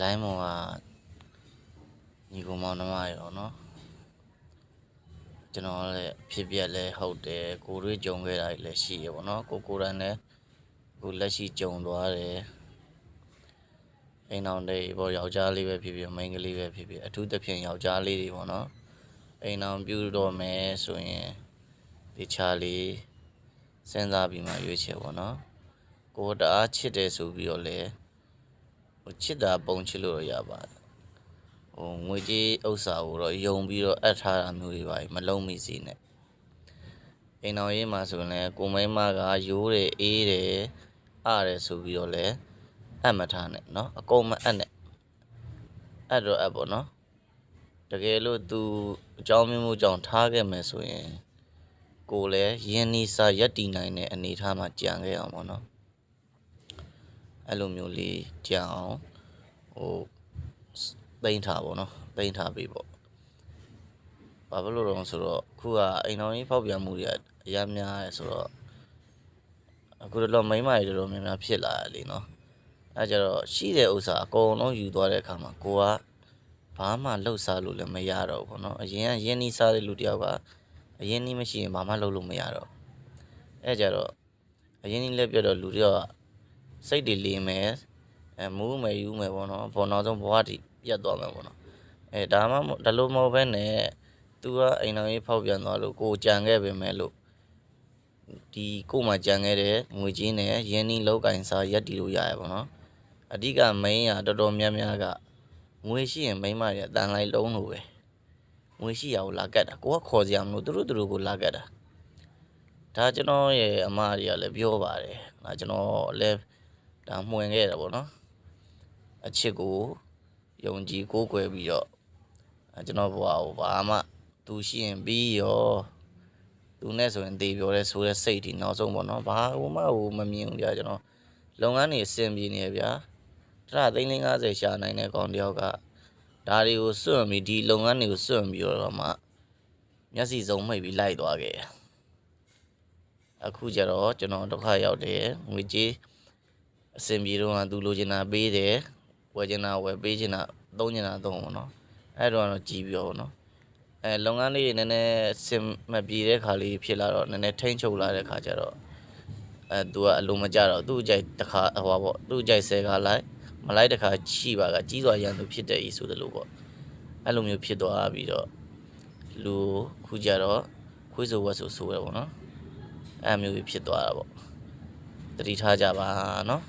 လိုင်းမောင်ကညီကောင်မောင်နှမရောနော်ကျွန်တော်လည်းဖြစ်ပြက်လဲဟုတ်တယ်ကိုတွေးကြုံခဲ့တာလည်းရှိရပေါ့နော်ကိုရန်လည်းကိုလက်ရှိကြုံသွားတယ်အိမ်အောင်တွေပေါ့ယောက်ျားလေးပဲဖြစ်ဖြစ်မိန်းကလေးပဲဖြစ်ဖြစ်အထူးသဖြင့်ယောက်ျားလေးတွေပေါ့နော်အိမ်အောင်ပြုတော့မယ်ဆိုရင်ဒီချာလေးစဉ်းစားပြီးမှရွေးချယ်ပေါ့နော်ကိုတအားချစ်တယ်ဆိုပြီးတော့လေချစ်တာပုံချစ်လို့ရပါတယ်ငွေကြေးဥစ္စာကိုတော့ယုံပြီးတော့အပ်ထားတာမျိုးတွေပါမလုံးမိစေနဲ့အိမ်တော်ရေးမှာဆိုရင်လည်းကိုမိန်းမကရိုးတယ်အေးတယ်အားတယ်ဆိုပြီးတော့လည်းအပ်မထားနဲ့เนาะအကုန်မအပ်နဲ့အပ်တော့အပ်ပေါ့နော်တကယ်လို့သူအကြောင်းမျိုးကြောင့်ထားခဲ့မယ်ဆိုရင်ကိုလည်းယင်းနီစာရက်တည်နိုင်တဲ့အနေအထားမှာကြံခဲ့အောင်ပေါ့နော်အဲ့လိုမျိုးလေးကြံအောင်သိမ်းထားပေါ့နော်သိမ်းထားပြီပေါ့ဘာဖြစ်လို့တော့ဆိုတော့အခုကအိမ်တော်ကြီးဖောက်ပြန်မှုတွေအများများရဲဆိုတော့အခုတော့မိန်းမတွေတော်တော်များများဖြစ်လာတယ်လीနော်အဲကြတော့ရှိတဲ့ဥစ္စာအကုန်လုံးယူသွားတဲ့အခါမှာကိုကဘာမှလှုပ်ရှားလို့လည်းမရတော့ဘူးပေါ့နော်အရင်ကရင်းနှီးစားတဲ့လူတယောက်ကအရင်နှီးမရှိရင်ဘာမှလုပ်လို့မရတော့အဲကြတော့အရင်နှီးလက်ပြတော့လူတယောက်ကစိတ်တွေလေးမယ်မူးမယ်ယူမယ်ပေါ့နော်ဘောနောက်ဆုံးဘဝတည်ပြတ်သွားမယ်ပေါ့နော်ဒါမှဒါလို့မဟုတ်ဘဲနဲ့သူကအိမ်တော်ကြီးဖောက်ပြန်သွားလို့ကိုကြံခဲ့ပဲမဲ့လို့ဒီကိုမှကြံခဲ့တဲ့ငွေကြီးနဲ့ရင်းနှီးလောက်ကင်စားရက်တီလို့ရရပေါ့နော်အဓိကမိန်းကတော်တော်များများကငွေရှိရင်မိန်းမတွေအတန်လိုက်လုံးလို့ပဲငွေရှိရကိုလာကတ်တာကိုကခေါ်စရာမလိုသူတို့ကိုလာကတ်တာဒါကျွန်တော်ရဲ့အမတွေကလည်းပြောပါတယ်ဒါကျွန်တော်လည်းဒါမှွင်ခဲ့တာပေါ့နော်အချစ်ကိုယုံကြည်ကိုးကွယ်ပြီးတော့ကျွန်တော်ဘဝကိုဘာမှသူရှိရင်ပြီးရောသူနဲ့ဆိုရင်တေးပြောရဲဆိုတဲ့စိတ်ဒီနောက်ဆုံးပေါ့နော်ဘာမှမမြင်ဘူးကြာကျွန်တော်လုပ်ငန်းတွေအဆင်ပြေနေဗျာ350ရှာနိုင်တဲ့ကောင်တယောက်ကဒါတွေကိုစွန့်ပြီးဒီလုပ်ငန်းတွေကိုစွန့်ပြီးတော့မှမျက်စိစုံမိတ်ပြီးလိုက်သွားခဲ့အခုကျတော့ကျွန်တော်ဒုက္ခရောက်တယ်ငွေကြေးအဆင်ပြေတော့သူလိုချင်တာပေးတယ်ဝယ်ချင်တာဝယ်ပေးချင်တာသုံးချင်တာသုံးပေါ့နော်အဲ့တော့ကြည်ပြောပေါ့နော်လုပ်ငန်းလေးနည်းနည်းစင်မပြေတဲ့ခါလေးဖြစ်လာတော့နည်းနည်းထိန်းချုပ်လာတဲ့ခါကျတော့သူကအလိုမကျတော့သူ့ကြိုက်တစ်ခါဟိုပါပေါ့သူ့ကြိုက်ဆဲခါလိုက်မလိုက်တစ်ခါရှိပါကကြီးစွာရန်သူဖြစ်တဲ့ဤဆိုသလိုပေါ့အဲ့လိုမျိုးဖြစ်သွားပြီးတော့လူခုကြတော့ခွေးဆိုဝက်ဆိုရပေါ့နော်အဲ့မျိုးဖြစ်သွားတာပေါ့တတိထားကြပါနော်